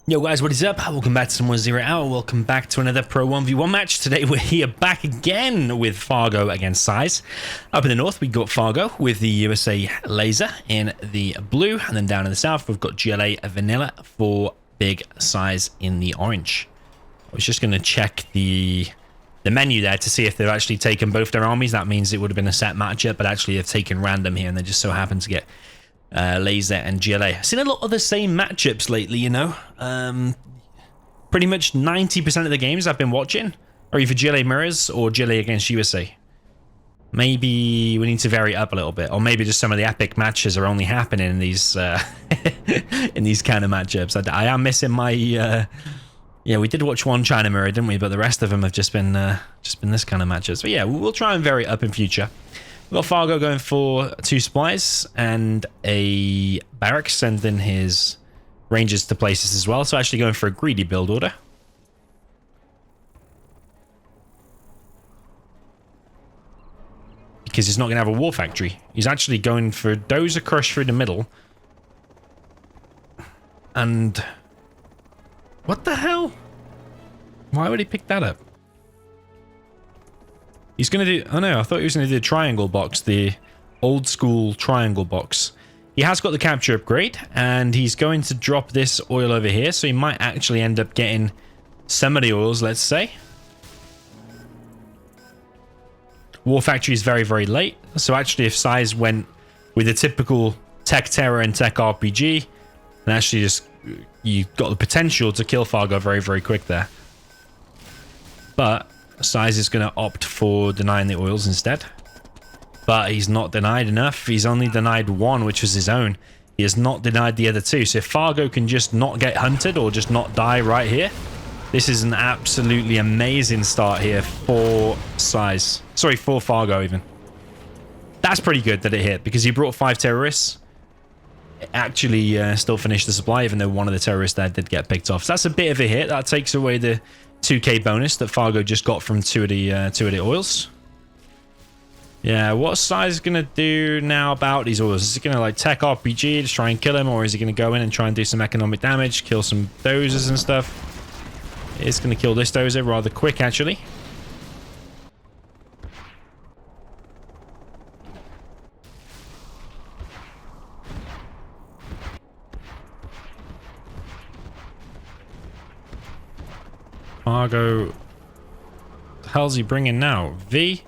Yo guys, what is up? Welcome back to some more Zero Hour. Welcome back to another Pro 1v1 match. Today we're here back again with Fargo against Size. Up in the north we got Fargo with the USA Laser in the blue, and then down in the south we've got GLA Vanilla for Big Size in the orange. I was just going to check the menu there to see if they've actually taken both their armies. That means it would have been a set matchup, but actually they've taken random here and they just so happen to get Laser and GLA. I've seen a lot of the same matchups lately, you know. Pretty much 90% of the games I've been watching are either GLA mirrors or GLA against USA. Maybe we need to vary it up a little bit, or maybe just some of the epic matches are only happening in these in these kind of matchups. I am missing my yeah, we did watch one China mirror, didn't we? But the rest of them have just been this kind of matches. But yeah, we'll try and vary it up in future. We've got Fargo going for 2 supplies and a barracks, sending his rangers to places as well. So actually going for a greedy build order. Because he's not going to have a war factory. He's actually going for Dozer Crush through the middle. And what the hell? Why would he pick that up? He's going to do... Oh no, I thought he was going to do the triangle box. The old school triangle box. He has got the capture upgrade. And he's going to drop this oil over here. So he might actually end up getting some of the oils, let's say. War factory is very, very late. So actually if Size went with the typical tech terror and tech RPG, and actually just... You got the potential to kill Fargo very, very quick there. But... Size is going to opt for denying the oils instead. But he's not denied enough. He's only denied one, which was his own. He has not denied the other 2. So if Fargo can just not get hunted or just not die right here, this is an absolutely amazing start here for Size. Sorry, for Fargo even. That's pretty good that it hit, because he brought 5 terrorists. It actually still finished the supply, even though one of the terrorists there did get picked off. So that's a bit of a hit. That takes away the 2k bonus that Fargo just got from two of the oils. Yeah, what Size is gonna do now about these oils? Is he gonna like tech RPG to try and kill him, or is he gonna go in and try and do some economic damage, kill some dozers and stuff? It's gonna kill this dozer rather quick, actually. Fargo, what the hell's he bringing now? V,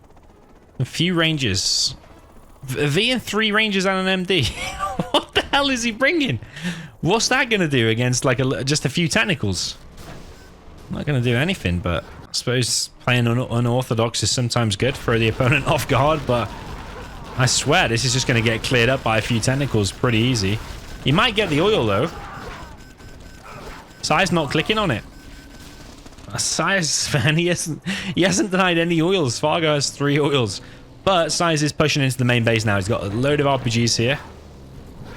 a few rangers, a V and 3 rangers and an MD. What the hell is he bringing? What's that gonna do against like just a few technicals? Not gonna do anything, but I suppose playing unorthodox is sometimes good, throw the opponent off guard. But I swear this is just gonna get cleared up by a few technicals pretty easy. He might get the oil though. Size not clicking on it. Size fan, he hasn't denied any oils. Fargo has 3 oils, but Size is pushing into the main base now. He's got a load of RPGs here.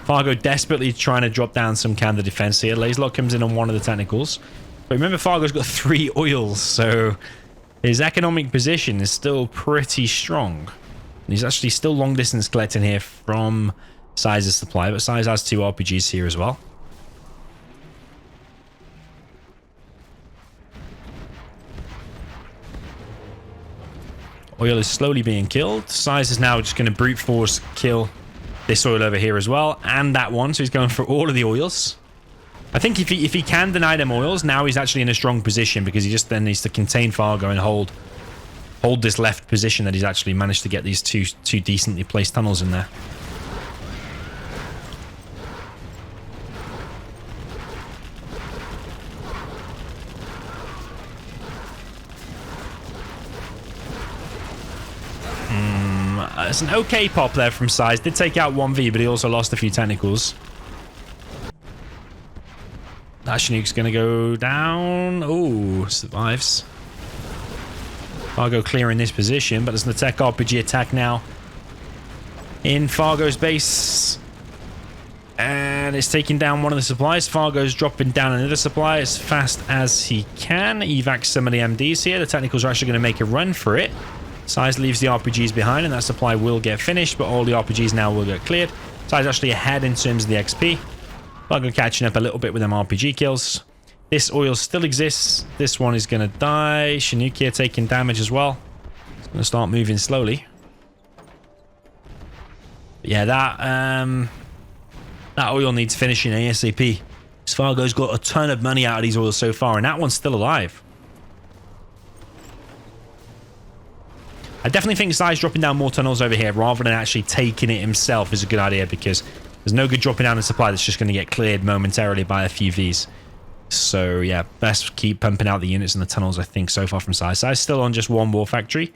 Fargo desperately trying to drop down some can of defense here. Laserlock comes in on one of the technicals, but remember Fargo's got 3 oils, so his economic position is still pretty strong. And he's actually still long distance collecting here from Size's supply, but Size has 2 RPGs here as well. Oil is slowly being killed. Size is now just going to brute force kill this oil over here as well, and that one. So he's going for all of the oils. I think if he can deny them oils, now he's actually in a strong position, because he just then needs to contain Fargo and hold this left position that he's actually managed to get these two decently placed tunnels in there. It's an okay pop there from Size. Did take out 1v, but he also lost a few technicals. That Chinook's going to go down. Oh, survives. Fargo clearing this position, but there's an attack RPG attack now in Fargo's base. And it's taking down one of the supplies. Fargo's dropping down another supply as fast as he can. Evac some of the MDs here. The technicals are actually going to make a run for it. Size leaves the RPGs behind, and that supply will get finished, but all the RPGs now will get cleared. Size actually ahead in terms of the XP. Fargo catching up a little bit with them RPG kills. This oil still exists. This one is going to die. Shinukia taking damage as well. It's going to start moving slowly. But yeah, that oil needs finishing ASAP. Fargo's got a ton of money out of these oils so far, and that one's still alive. I definitely think Zai's dropping down more tunnels over here rather than actually taking it himself is a good idea, because there's no good dropping down a supply that's just going to get cleared momentarily by a few Vs. So yeah, best keep pumping out the units in the tunnels, I think, so far from Zai. Zai's still on just one war factory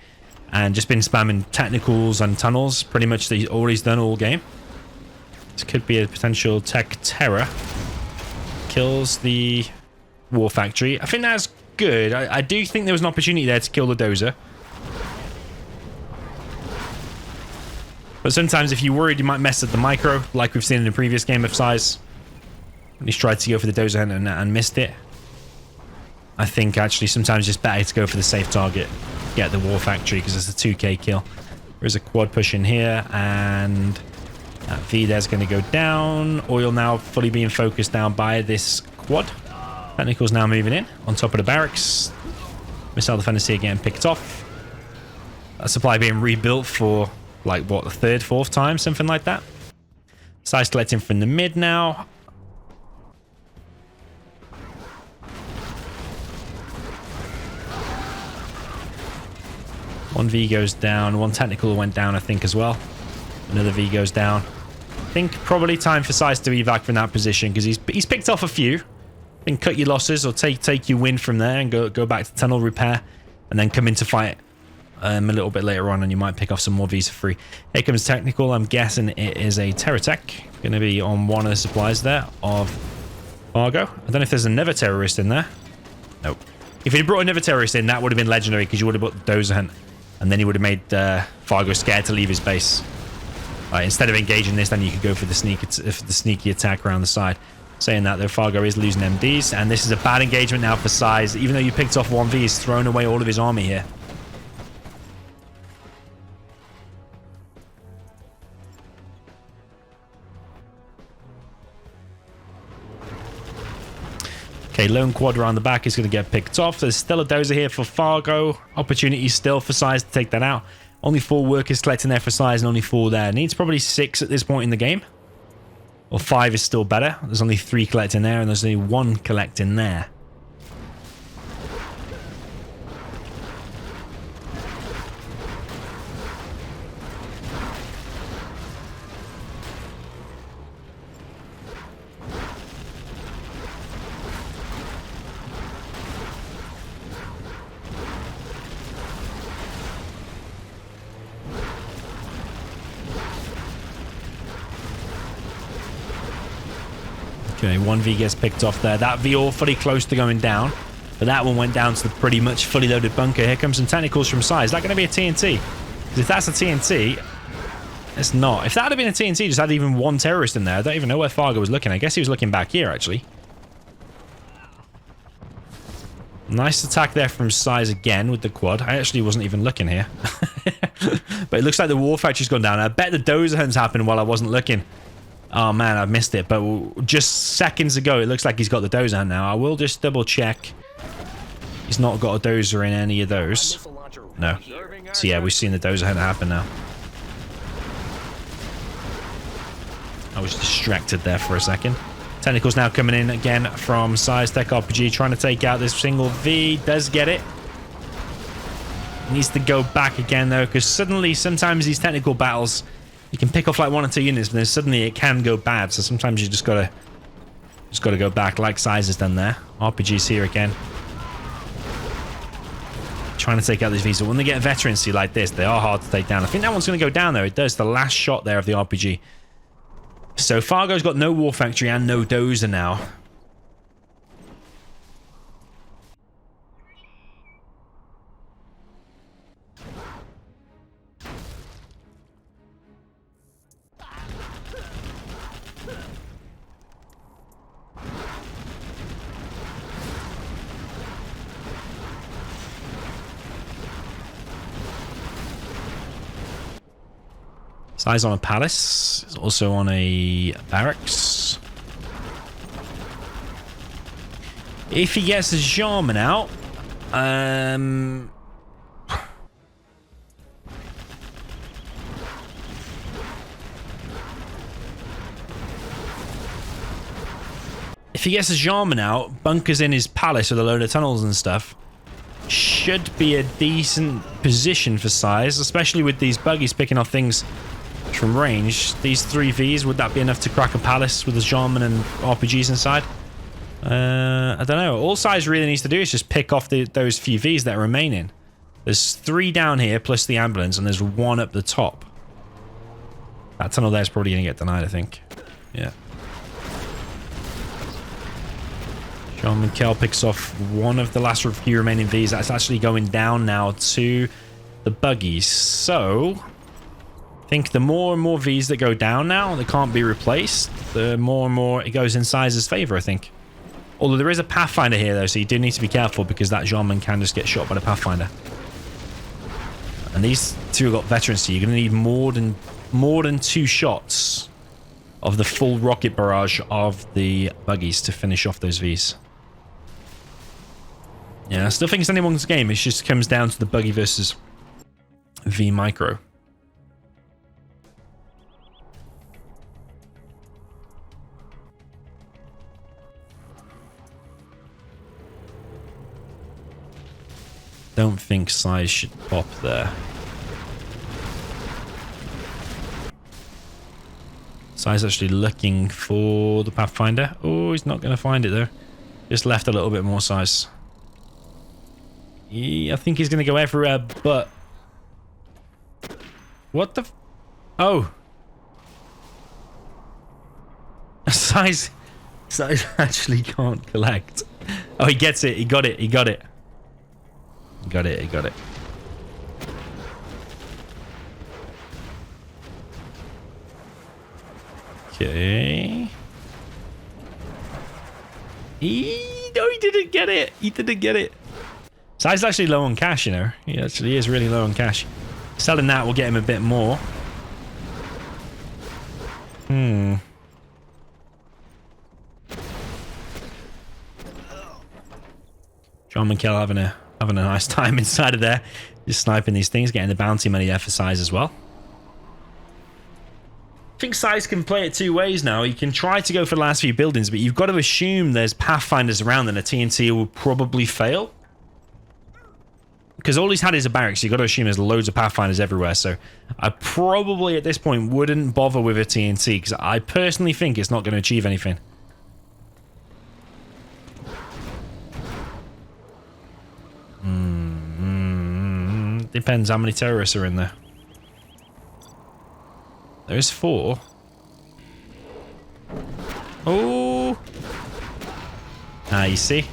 and just been spamming technicals and tunnels, pretty much all he's done all game. This could be a potential tech terror. Kills the war factory. I think that's good. I do think there was an opportunity there to kill the dozer. But sometimes if you're worried you might mess up the micro, like we've seen in the previous game of Size, he's tried to go for the dozer and missed it. I think actually sometimes it's better to go for the safe target, get the war factory, because it's a 2k kill. There's a quad push in here, and that V there's going to go down. Oil now fully being focused down by this quad. Technicals now moving in on top of the barracks. Missile defenders here getting picked off. That supply being rebuilt for, like, what, the third, fourth time? Something like that. Size collecting from the mid now. One V goes down. One technical went down, I think, as well. Another V goes down. I think probably time for Size to evac from that position, because he's picked off a few. Then cut your losses or take your win from there and go back to tunnel repair, and then come into fight a little bit later on, and you might pick off some more Vs for free. Here comes technical. I'm guessing it is a terror tech. Going to be on one of the supplies there of Fargo. I don't know if there's another terrorist in there. Nope. If he'd brought another terrorist in, that would have been legendary, because you would have brought the dozer hunt, and then he would have made Fargo scared to leave his base. Instead of engaging this, then you could go for the sneaky attack around the side. Saying that, though, Fargo is losing MDs, and this is a bad engagement now for Size. Even though you picked off 1V, he's thrown away all of his army here. Okay, lone quad around the back is going to get picked off. There's still a dozer here for Fargo. Opportunity still for Size to take that out. Only 4 workers collecting there for Size, and only 4 there. Needs probably 6 at this point in the game. Or 5 is still better. There's only 3 collecting there, and there's only 1 collecting there. Okay, 1V gets picked off there. That V all fully close to going down. But that one went down to the pretty much fully loaded bunker. Here comes some technicals from Size. Is that going to be a TNT? Because if that's a TNT, it's not. If that had been a TNT, just had even 1 terrorist in there. I don't even know where Fargo was looking. I guess he was looking back here, actually. Nice attack there from Size again with the quad. I actually wasn't even looking here. But it looks like the war factory's gone down. I bet the dozer hunts happened while I wasn't looking. Oh man, I missed it. But just seconds ago, it looks like he's got the dozer hunt now. I will just double check. He's not got a dozer in any of those. No. So yeah, we've seen the dozer hunt happen now. I was distracted there for a second. Technicals now coming in again from Size Tech RPG, trying to take out this single V. Does get it. Needs to go back again though, because suddenly sometimes these technical battles, you can pick off like 1 or 2 units, but then suddenly it can go bad. So sometimes you just gotta go back, like Size has done there. RPG's here again, trying to take out these Vs. When they get a veterancy like this, they are hard to take down. I think that one's going to go down though. It does. The last shot there of the RPG. So Fargo's got no war factory and no dozer now. Size on a palace. Is also on a barracks. If he gets his Jarman out, if he gets his Jarman out, bunkers in his palace with a load of tunnels and stuff, should be a decent position for size, especially with these buggies picking off things from range. These 3Vs, would that be enough to crack a palace with his Jarman and RPGs inside? I don't know. All size really needs to do is just pick off those few Vs that are remaining. There's 3 down here plus the ambulance, and there's 1 up the top. That tunnel there is probably going to get denied, I think. Yeah. Jean Mikel picks off 1 of the last few remaining Vs. That's actually going down now to the buggies. So, I think the more and more Vs that go down now that can't be replaced, the more and more it goes in Size's favor, I think. Although there is a Pathfinder here, though, so you do need to be careful because that Jean can just get shot by the Pathfinder. And these 2 have got veterancy. You're going to need more than 2 shots of the full rocket barrage of the buggies to finish off those Vs. Yeah, I still think it's anyone's game. It just comes down to the buggy versus V micro. Don't think Size should pop there. Size actually looking for the Pathfinder. Oh, he's not going to find it though. Just left a little bit more Size. I think he's going to go everywhere, but... What the... Oh. Size actually can't collect. Oh, he gets it. He got it. He got it. He got it. He got it. Okay. No, he didn't get it. He didn't get it. Size is actually low on cash, you know. He actually is really low on cash. Selling that will get him a bit more. John Mikel having a nice time inside of there. Just sniping these things, getting the bounty money there for Size as well. I think Size can play it 2 ways now. He can try to go for the last few buildings, but you've got to assume there's Pathfinders around and a TNT will probably fail. Because all he's had is a barracks, you've got to assume there's loads of Pathfinders everywhere, so I probably at this point wouldn't bother with a TNT, because I personally think it's not going to achieve anything. Depends how many terrorists are in there. There's 4. Oh! Ah, you see?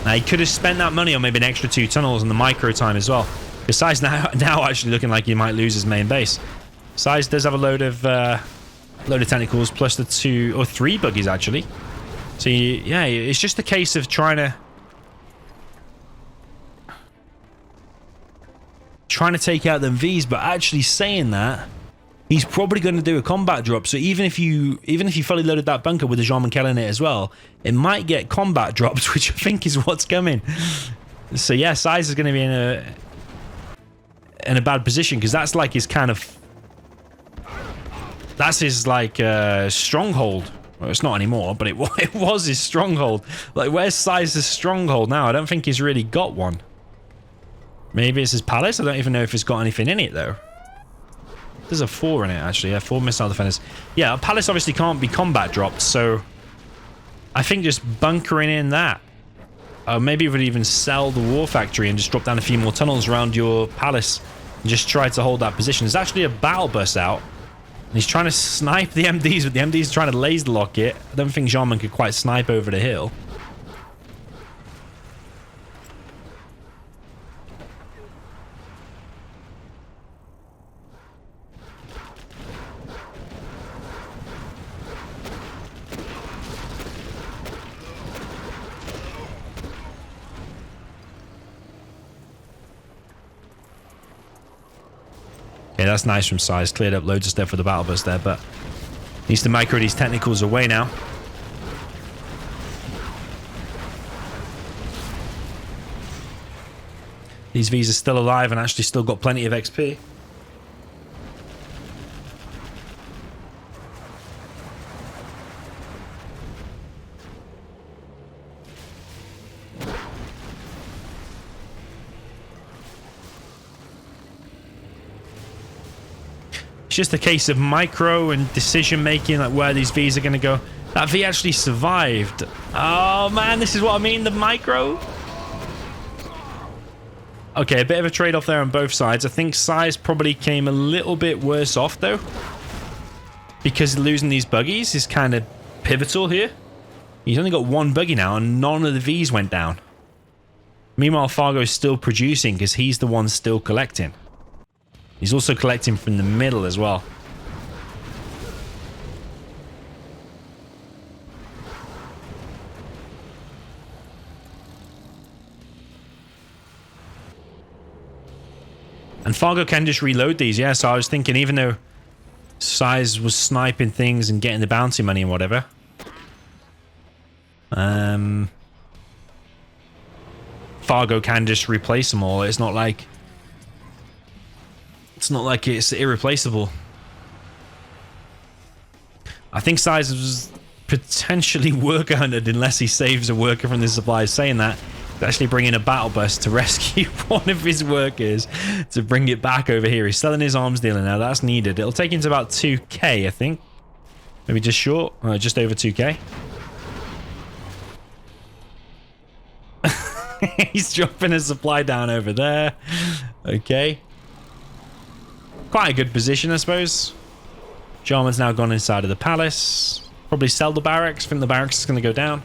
Now, he could have spent that money on maybe an extra 2 tunnels and the micro time as well. Because Size now actually looking like he might lose his main base. Size does have a load of tentacles plus the 2 or 3 buggies actually. So yeah, it's just a case of trying to take out them Vs, but actually saying that, he's probably going to do a combat drop. So even if you fully loaded that bunker with the Jean Mikel in it as well, it might get combat drops, which I think is what's coming. So yeah, Size is going to be in a bad position because that's like his kind of, that's his like stronghold. Well, it's not anymore, but it was his stronghold. Like, where's Size's stronghold now? I don't think he's really got one. Maybe it's his palace. I don't even know if it's got anything in it though. There's a 4 in it, actually. Yeah, 4 missile defenders. Yeah, a palace obviously can't be combat dropped, so I think just bunkering in that. Maybe you would even sell the war factory and just drop down a few more tunnels around your palace and just try to hold that position. There's actually a battle bus out. And he's trying to snipe the MDs, but the MDs are trying to laser lock it. I don't think Jean could quite snipe over the hill. Yeah, that's nice from Size. Cleared up loads of stuff for the battle bus there, but needs to micro these technicals away now. These Vs are still alive and actually still got plenty of XP. It's just a case of micro and decision making, like where these Vs are going to go. That V actually survived. Oh man, this is what I mean, the micro. Okay, a bit of a trade-off there on both sides. I think Size probably came a little bit worse off, though. Because losing these buggies is kind of pivotal here. He's only got one buggy now, and none of the Vs went down. Meanwhile, Fargo's still producing because he's the one still collecting. He's also collecting from the middle as well. And Fargo can just reload these, yeah. So I was thinking, even though Size was sniping things and getting the bounty money and whatever, Fargo can just replace them all. It's not like it's irreplaceable. I think Size was potentially worker hunted unless he saves a worker from the supplies. Saying that, actually bring in a battle bus to rescue one of his workers to bring it back over here. He's selling his arms dealer now. That's needed. It'll take him to about 2k, I think. Maybe just short. Just over 2k. He's dropping a supply down over there. Okay. Quite a good position, I suppose. Jarman's now gone inside of the palace. Probably sell the barracks. I think the barracks is going to go down.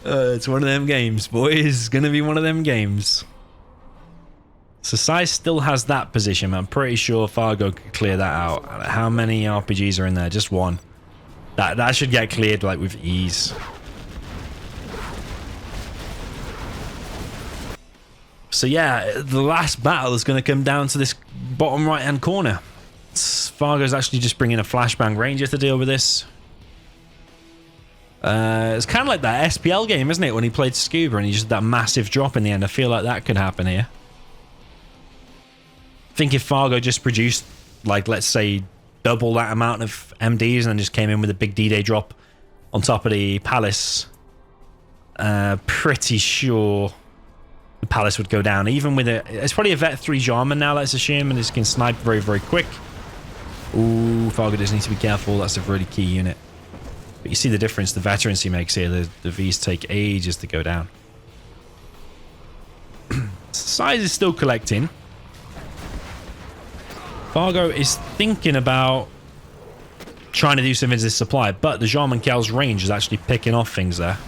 It's one of them games, boys. It's gonna be one of them games. So Size still has that position. I'm pretty sure Fargo could clear that out. How many RPGs are in there? Just one. That should get cleared like with ease. So yeah, the last battle is going to come down to this bottom right hand corner. Fargo's actually just bringing a flashbang ranger to deal with this. It's kind of like that SPL game, isn't it? When he played Scuba and he just had that massive drop in the end. I feel like that could happen here. I think if Fargo just produced, like, let's say, double that amount of MDs and then just came in with a big D-Day drop on top of the Palace, pretty sure the Palace would go down. Even with it's probably a Vet 3 Jarman now, let's assume, and this can snipe very, very quick. Ooh, Fargo does need to be careful. That's a really key unit. But you see the difference, the veterans he makes here. The Vs take ages to go down. Size is still collecting. Fargo is thinking about trying to do something to this supply, but the Jarman Kel's range is actually picking off things there.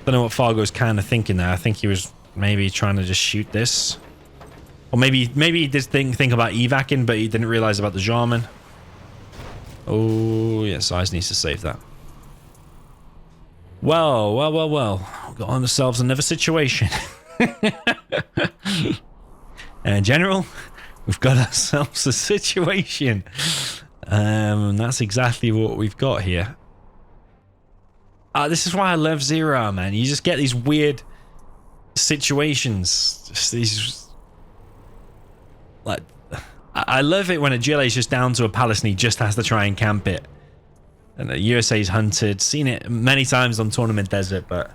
Don't know what Fargo's kind of thinking there. I think he was maybe trying to just shoot this. Or maybe he did think about evacing, but he didn't realize about the Jarman. Oh, yeah, Size needs to save that. Well. We've got ourselves another situation. And General, we've got ourselves a situation. That's exactly what we've got here. This is why I love Zero, man. You just get these weird situations. Just these... like... I love it when a GLA is just down to a palace and he just has to try and camp it. And the USA's hunted. Seen it many times on Tournament Desert, but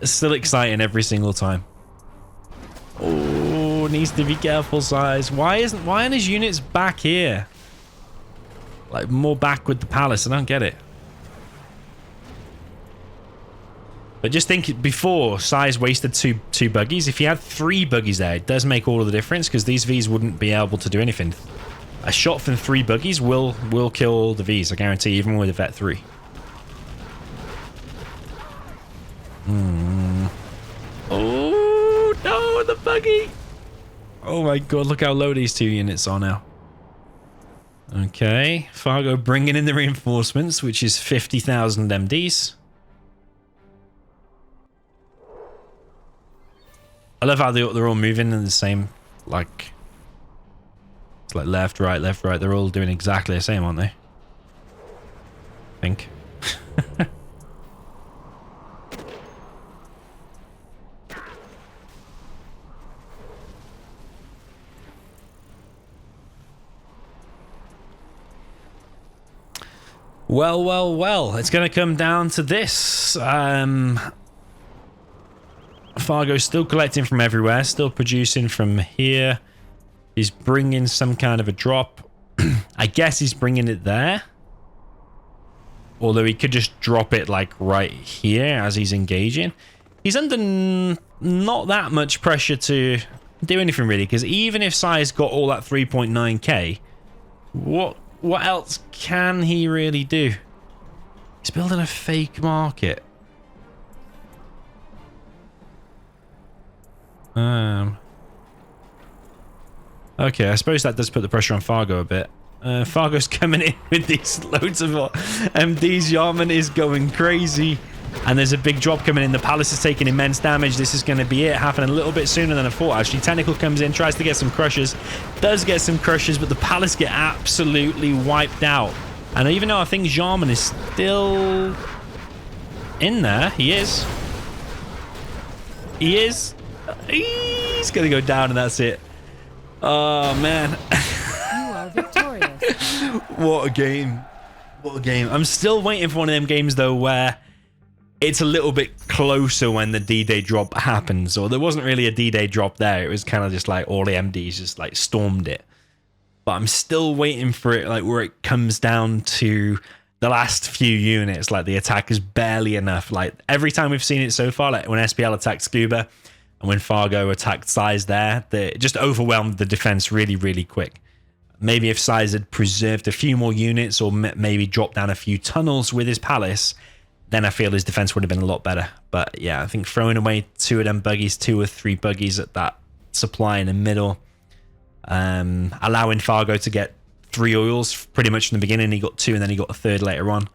it's still exciting every single time. Oh, needs to be careful, Size. Why aren't his units back here? Like, more back with the palace. I don't get it. But just think, before, Size wasted two buggies. If he had 3 buggies there, it does make all of the difference, because these Vs wouldn't be able to do anything. A shot from 3 buggies will kill the Vs, I guarantee, even with a Vet 3. Oh, no, the buggy! Oh my god, look how low these 2 units are now. Okay, Fargo bringing in the reinforcements, which is 50,000 MDs. I love how they're all moving in the same, like... it's like left, right, left, right. They're all doing exactly the same, aren't they? think. Well, it's going to come down to this. Fargo's still collecting from everywhere, still producing from here. He's bringing some kind of a drop. I guess he's bringing it there. Although he could just drop it like right here as he's engaging. He's under not that much pressure to do anything really, because even if Sai's got all that 3.9k, what else can he really do? He's building a fake market. Okay, I suppose that does put the pressure on Fargo a bit. Fargo's coming in with these loads of MDs. Yarman is going crazy. And there's a big drop coming in. The Palace is taking immense damage. This is going to be it. Happening a little bit sooner than I thought, actually. Tentacle comes in, tries to get some crushers. Does get some crushers, but the Palace get absolutely wiped out. And even though I think Jarman is still in there, he is. He's going to go down, and that's it. Oh, man. You are victorious. What a game. What a game. I'm still waiting for one of them games, though, where it's a little bit closer when the D-Day drop happens. Or there wasn't really a D-Day drop there. It was kind of just like all the MDs just like stormed it. But I'm still waiting for it, like where it comes down to the last few units. Like the attack is barely enough. Like every time we've seen it so far, like when SPL attacked Scuba and when Fargo attacked Size there, it just overwhelmed the defense really, really quick. Maybe if Size had preserved a few more units or maybe dropped down a few tunnels with his Palace, then I feel his defense would have been a lot better. But yeah, I think throwing away 2 of them buggies, 2 or 3 buggies at that supply in the middle, allowing Fargo to get 3 oils pretty much from the beginning. He got 2 and then he got a 3rd later on.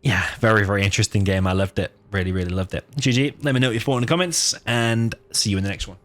Yeah, very, very interesting game. I loved it. Really, really loved it. GG. Let me know what you thought in the comments and see you in the next one.